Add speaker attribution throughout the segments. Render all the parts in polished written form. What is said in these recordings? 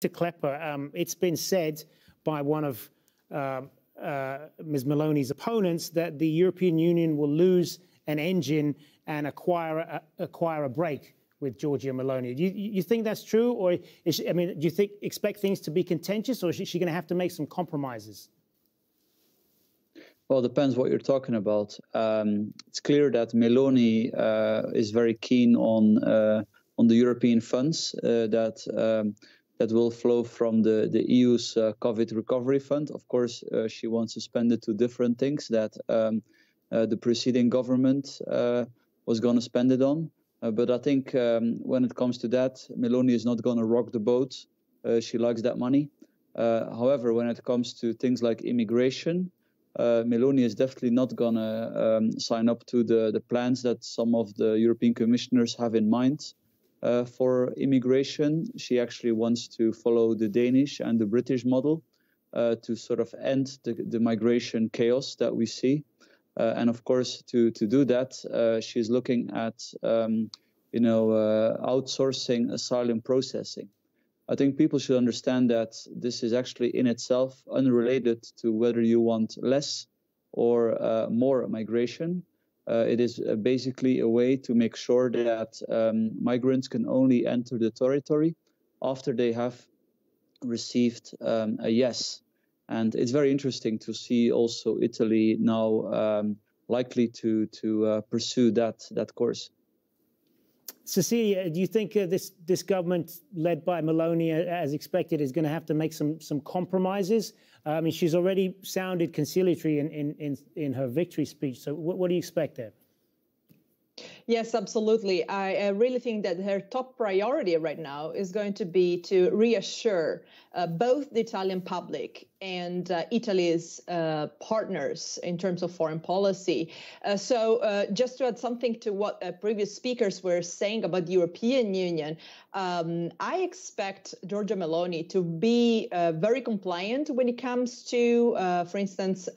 Speaker 1: to Klepper, it's been said by one of Ms. Meloni's opponents that the European Union will lose an engine and acquire a break with Giorgia Meloni. Do you think that's true, or do you expect things to be contentious, or is she going to have to make some compromises?
Speaker 2: Well, it depends what you're talking about. It's clear that Meloni is very keen on the European funds that will flow from the EU's COVID recovery fund. Of course, she wants to spend it to different things that the preceding government was going to spend it on. But I think when it comes to that, Meloni is not going to rock the boat. She likes that money. However, when it comes to things like immigration, Meloni is definitely not going to sign up to the plans that some of the European commissioners have in mind for immigration. She actually wants to follow the Danish and the British model to sort of end the migration chaos that we see. And of course, to do that, she's looking at outsourcing asylum processing. I think people should understand that this is actually in itself unrelated to whether you want less or more migration. It is basically a way to make sure that migrants can only enter the territory after they have received a yes. And it's very interesting to see also Italy now likely to pursue that course.
Speaker 1: Cecilia, do you think this government led by Meloni, as expected, is going to have to make some compromises? I mean, she's already sounded conciliatory in her victory speech. So what do you expect there?
Speaker 3: Yes, absolutely. I really think that her top priority right now is going to be to reassure both the Italian public and Italy's partners in terms of foreign policy. So just to add something to what previous speakers were saying about the European Union, I expect Giorgia Meloni to be very compliant when it comes to, for instance,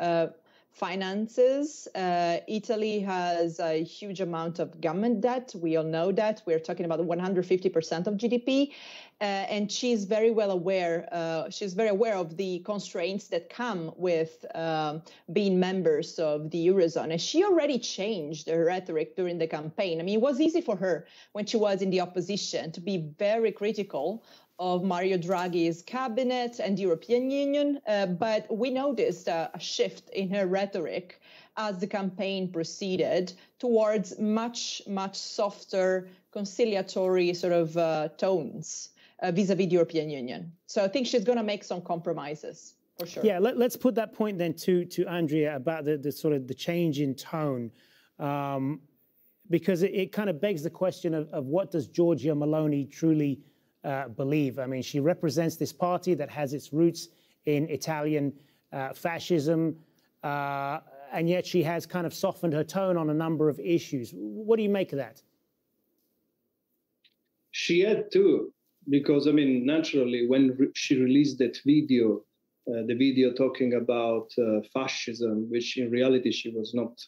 Speaker 3: finances. Italy has a huge amount of government debt. We all know that. We're talking about 150% of GDP. And she's very well aware. She's very aware of the constraints that come with being members of the Eurozone. And she already changed her rhetoric during the campaign. I mean, it was easy for her when she was in the opposition to be very critical of Mario Draghi's cabinet and the European Union. But we noticed a shift in her rhetoric as the campaign proceeded towards much softer, conciliatory sort of tones vis-a-vis the European Union. So I think she's going to make some compromises, for sure.
Speaker 1: Yeah, let's put that point then to Andrea about the sort of the change in tone, because it kind of begs the question of what does Giorgia Meloni truly believe. I mean, she represents this party that has its roots in Italian fascism, and yet she has kind of softened her tone on a number of issues. What do you make of that?
Speaker 4: She had to, because, I mean, naturally, when she released that video, the video talking about fascism, which in reality she was not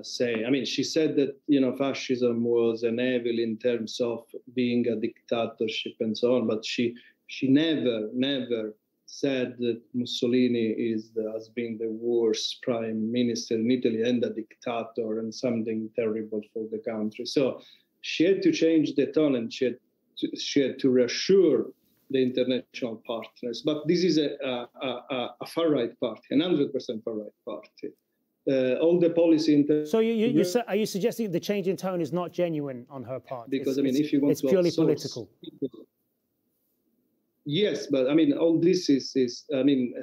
Speaker 4: saying. I mean, she said that, you know, fascism was an evil in terms of being a dictatorship and so on, but she never said that Mussolini has been the worst prime minister in Italy and a dictator and something terrible for the country. So she had to change the tone, and she had to reassure the international partners. But this is a far-right party, 100% far-right party. All the policy...
Speaker 1: So are you suggesting the change in tone is not genuine on her part?
Speaker 4: Because, I mean, if you want to...
Speaker 1: It's purely political.
Speaker 4: People, yes, but, I mean, all this is... I mean,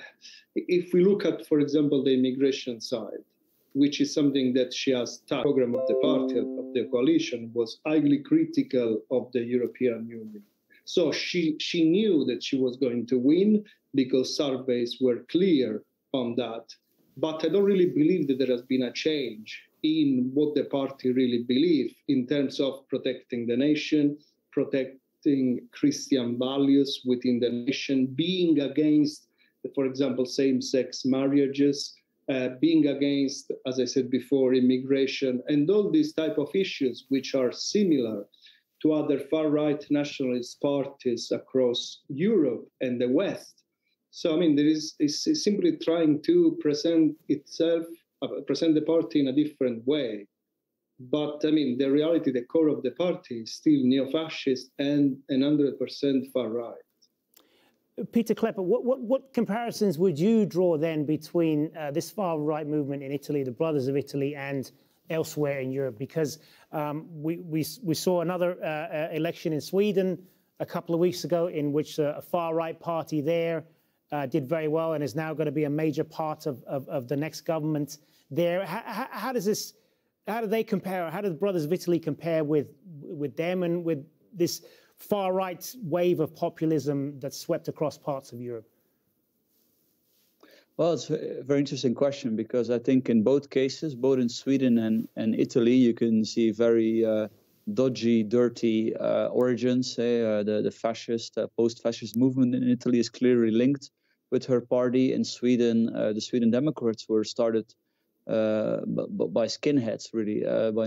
Speaker 4: if we look at, for example, the immigration side, which is something that she has the program of the party, of the coalition, was highly critical of the European Union. So she knew that she was going to win because surveys were clear on that. But I don't really believe that there has been a change in what the party really believes in terms of protecting the nation, protecting Christian values within the nation, being against, for example, same-sex marriages, being against, as I said before, immigration, and all these type of issues which are similar to other far-right nationalist parties across Europe and the West. So, I mean, it's simply trying to present the party in a different way. But, I mean, the reality, the core of the party is still neo-fascist and 100% far-right.
Speaker 1: Peter Klepper, what comparisons would you draw then between this far-right movement in Italy, the Brothers of Italy, and elsewhere in Europe? Because we saw another election in Sweden a couple of weeks ago in which a far-right party there did very well and is now going to be a major part of the next government there. How do they compare? How do the Brothers of Italy compare with them and with this far-right wave of populism that swept across parts of Europe?
Speaker 2: Well, it's a very interesting question, because I think in both cases, both in Sweden and Italy, you can see very dodgy, dirty origins. The fascist, post-fascist movement in Italy is clearly linked with her party. In Sweden, the Sweden Democrats were started by skinheads, really, by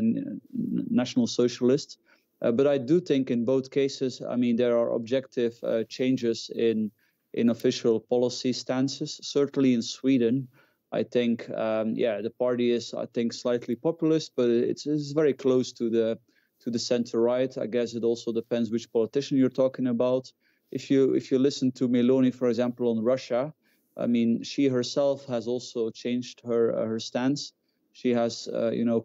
Speaker 2: National Socialists. But I do think in both cases, I mean, there are objective changes in official policy stances. Certainly in Sweden, I think, the party is, I think, slightly populist, but it's very close to the center right. I guess it also depends which politician you're talking about. If you listen to Meloni, for example, on Russia, I mean, she herself has also changed her stance. She has,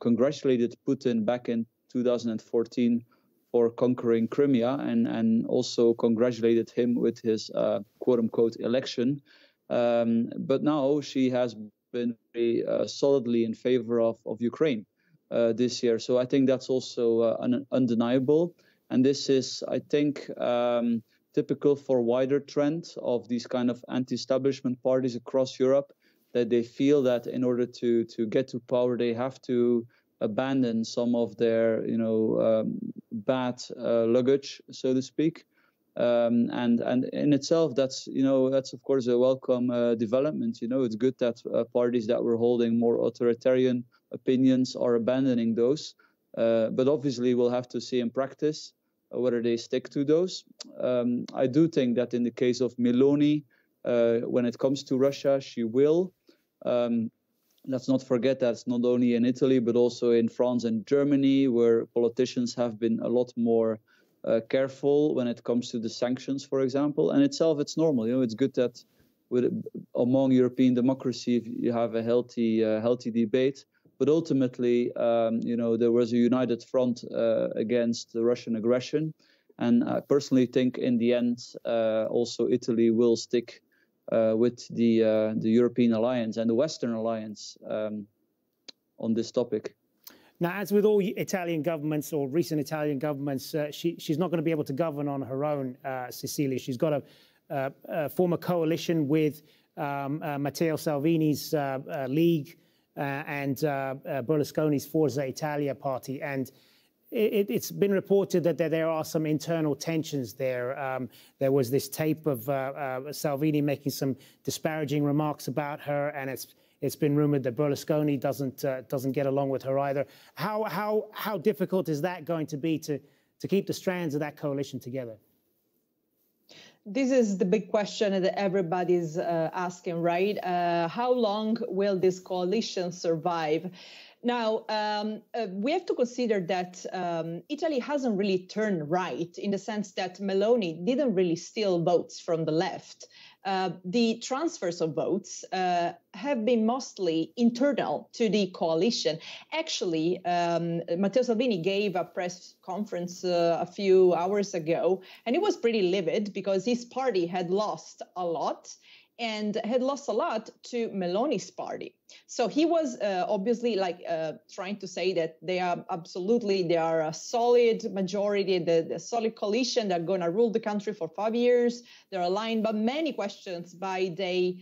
Speaker 2: congratulated Putin back in 2014 for conquering Crimea, and also congratulated him with his quote-unquote election. But now she has been very solidly in favor of Ukraine this year. So I think that's also undeniable. And this is, I think, typical for wider trend of these kind of anti-establishment parties across Europe, that they feel that in order to get to power, they have to abandon some of their, bad luggage, so to speak. And in itself, that's of course a welcome development. It's good that parties that were holding more authoritarian opinions are abandoning those. But obviously, we'll have to see in practice whether they stick to those. I do think that in the case of Meloni, when it comes to Russia, she will. Let's not forget that it's not only in Italy, but also in France and Germany, where politicians have been a lot more careful when it comes to the sanctions, for example. And itself, it's normal. It's good that among European democracy, you have a healthy debate. But ultimately, there was a united front against the Russian aggression. And I personally think in the end, also Italy will stick with the European alliance and the Western alliance on this topic.
Speaker 1: Now, as with all Italian governments or recent Italian governments, she's not going to be able to govern on her own, Cecilia. She's got to form a coalition with Matteo Salvini's League and Berlusconi's Forza Italia party. And it's been reported that there are some internal tensions there. There was this tape of Salvini making some disparaging remarks about her, and it's been rumored that Berlusconi doesn't get along with her either. How difficult is that going to be to keep the strands of that coalition together?
Speaker 3: This is the big question that everybody's asking, right? How long will this coalition survive? Now, we have to consider that Italy hasn't really turned right, in the sense that Meloni didn't really steal votes from the left. The transfers of votes have been mostly internal to the coalition. Actually, Matteo Salvini gave a press conference a few hours ago, and it was pretty livid because his party had lost a lot, and had lost a lot to Meloni's party. So he was obviously trying to say that they are a solid majority, the solid coalition that are going to rule the country for 5 years. They're aligned, but many questions by the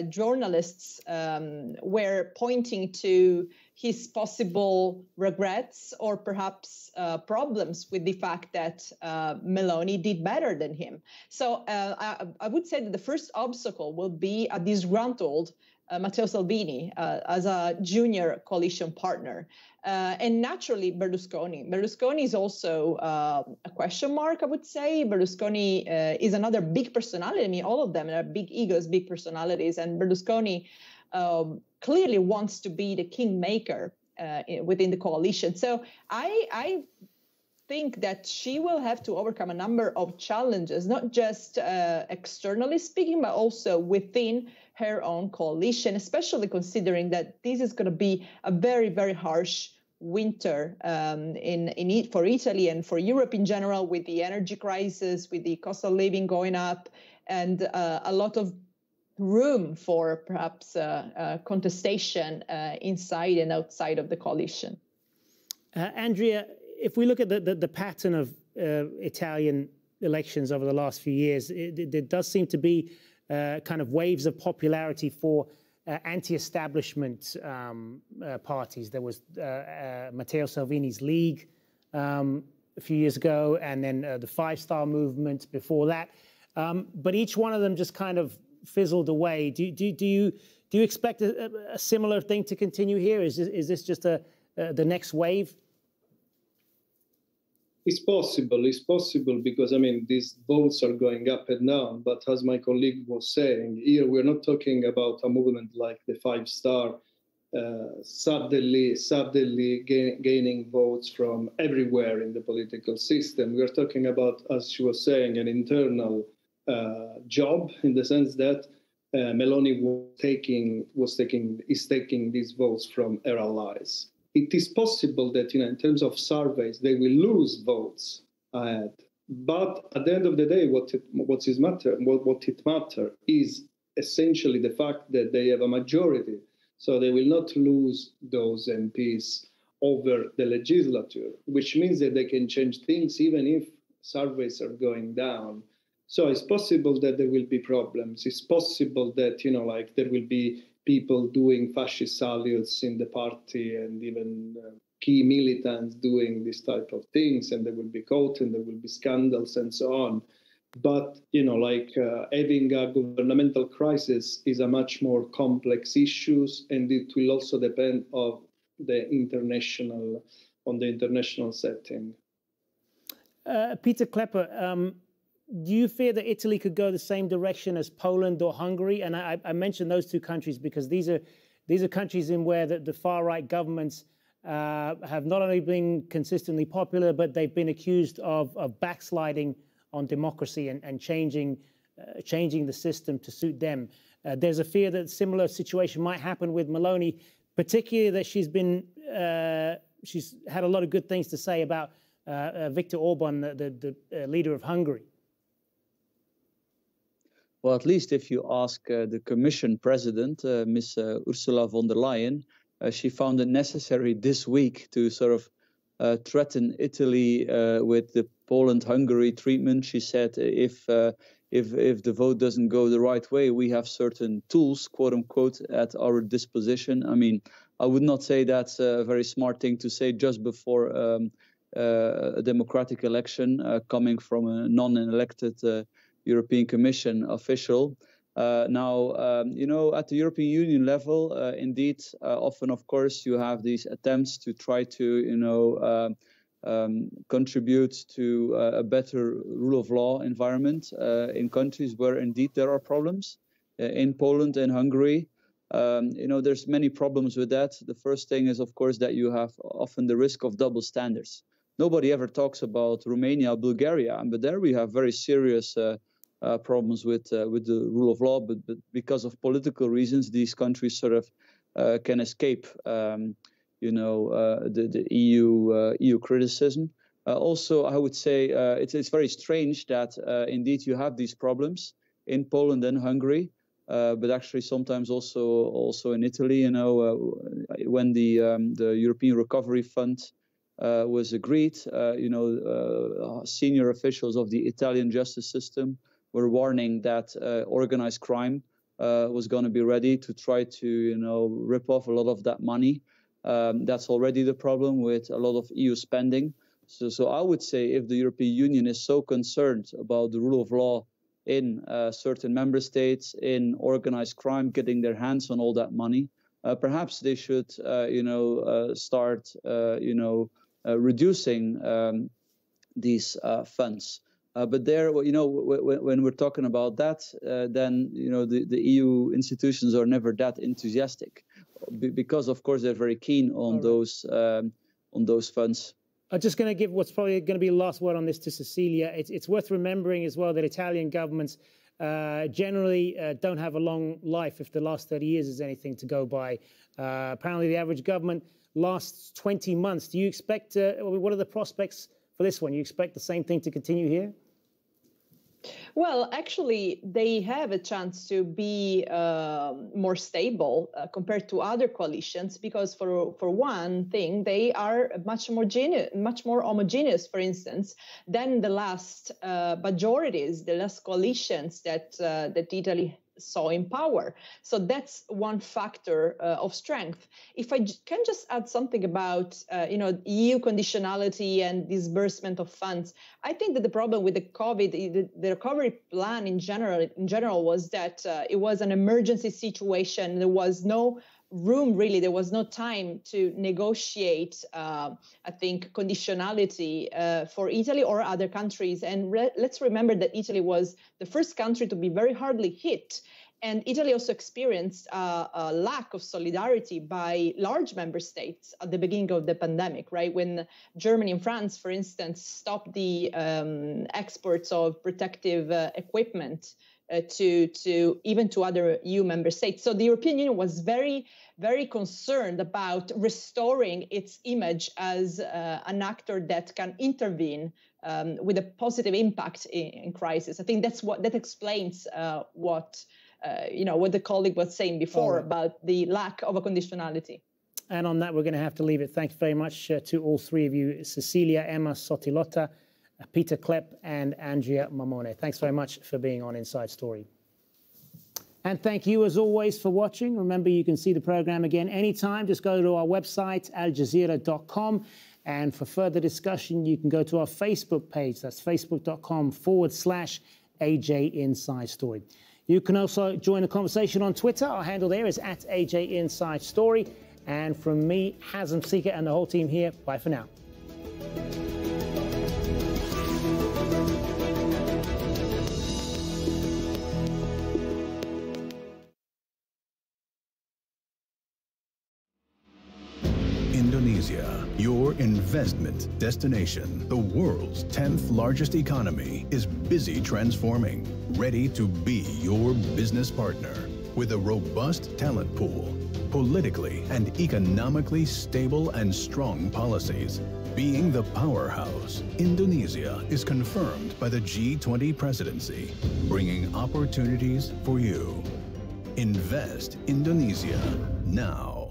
Speaker 3: journalists were pointing to his possible regrets or perhaps problems with the fact that Meloni did better than him. So I would say that the first obstacle will be a disgruntled Matteo Salvini as a junior coalition partner. And naturally, Berlusconi. Berlusconi is also a question mark, I would say. Berlusconi is another big personality. I mean, all of them are big egos, big personalities. And Berlusconi clearly wants to be the kingmaker within the coalition. So I think that she will have to overcome a number of challenges, not just externally speaking, but also within her own coalition, especially considering that this is going to be a very, very harsh winter for Italy and for Europe in general, with the energy crisis, with the cost of living going up, and a lot of room for perhaps contestation inside and outside of the coalition.
Speaker 1: Andrea, if we look at the pattern of Italian elections over the last few years, there does seem to be kind of waves of popularity for anti-establishment parties. There was Matteo Salvini's League a few years ago, and then the Five Star Movement before that. But each one of them just kind of fizzled away. Do you expect a similar thing to continue here? Is this just the next wave?
Speaker 4: It's possible because, I mean, these votes are going up and down. But as my colleague was saying, here we're not talking about a movement like the Five Star, suddenly gaining votes from everywhere in the political system. We're talking about, as she was saying, an internal job, in the sense that Meloni is taking these votes from her allies. It is possible that, in terms of surveys, they will lose votes ahead. But at the end of the day, what it matters is essentially the fact that they have a majority. So they will not lose those MPs over the legislature, which means that they can change things even if surveys are going down. So it's possible that there will be problems. It's possible that, there will be people doing fascist salutes in the party, and even key militants doing this type of things, and they will be caught, and there will be scandals and so on. But, having a governmental crisis is a much more complex issue, and it will also depend on the international setting.
Speaker 1: Peter Klepper, do you fear that Italy could go the same direction as Poland or Hungary? And I mentioned those two countries because these are countries in where the far-right governments have not only been consistently popular, but they've been accused of backsliding on democracy and changing the system to suit them. There's a fear that a similar situation might happen with Meloni, particularly that she's had a lot of good things to say about Viktor Orban, the leader of Hungary.
Speaker 2: Well, at least if you ask the Commission President, Ms. Ursula von der Leyen, she found it necessary this week to sort of threaten Italy with the Poland-Hungary treatment. She said if the vote doesn't go the right way, we have certain tools, quote unquote, at our disposition. I mean, I would not say that's a very smart thing to say just before a democratic election coming from a non-elected European Commission official. Now, at the European Union level, indeed, often, of course, you have these attempts to try to, contribute to a better rule of law environment in countries where indeed there are problems. In Poland and Hungary, there's many problems with that. The first thing is, of course, that you have often the risk of double standards. Nobody ever talks about Romania, Bulgaria, but there we have very serious problems with the rule of law, but because of political reasons, these countries sort of can escape, the EU criticism. Also, I would say it's very strange that indeed you have these problems in Poland and Hungary, but actually sometimes also in Italy. When the European Recovery Fund was agreed, senior officials of the Italian justice system were warning that organized crime was going to be ready to try to, rip off a lot of that money. That's already the problem with a lot of EU spending. So I would say if the European Union is so concerned about the rule of law in certain member states in organized crime getting their hands on all that money. Perhaps they should, start, reducing these funds. But there, when we're talking about that, then the EU institutions are never that enthusiastic, because of course they're very keen on those funds.
Speaker 1: I'm just going to give what's probably going to be the last word on this to Cecilia. It's worth remembering as well that Italian governments generally don't have a long life if the last 30 years is anything to go by. Apparently the average government lasts 20 months. Do you expect, what are the prospects for this one? You expect the same thing to continue here?
Speaker 3: Well, actually, they have a chance to be more stable compared to other coalitions, because for one thing, they are much more homogeneous, for instance, than the last majorities, the last coalitions that Italy saw in power. So that's one factor of strength. If I can just add something about EU conditionality and disbursement of funds, I think that the problem with the COVID, the recovery plan in general was that it was an emergency situation. There was no room, really. There was no time to negotiate, I think, conditionality for Italy or other countries. And let's remember that Italy was the first country to be very hardly hit. And Italy also experienced a lack of solidarity by large member states at the beginning of the pandemic, right? When Germany and France, for instance, stopped the exports of protective equipment even to other EU member states. So the European Union was very, very concerned about restoring its image as an actor that can intervene with a positive impact in crisis. I think that explains what the colleague was saying before about the lack of a conditionality.
Speaker 1: And on that, we're going to have to leave it. Thank you very much to all three of you, Cecilia, Emma Sottilotta, Peter Klepp, and Andrea Mamone. Thanks very much for being on Inside Story. And thank you, as always, for watching. Remember, you can see the program again anytime. Just go to our website, aljazeera.com. And for further discussion, you can go to our Facebook page. That's facebook.com/AJ Inside Story. You can also join the conversation on Twitter. Our handle there is @AJ Inside Story. And from me, Hazem Sika, and the whole team here, bye for now.
Speaker 5: Indonesia, your investment destination, the world's 10th largest economy, is busy transforming, ready to be your business partner. With a robust talent pool, politically and economically stable and strong policies, being the powerhouse, Indonesia is confirmed by the G20 presidency, bringing opportunities for you. Invest Indonesia now.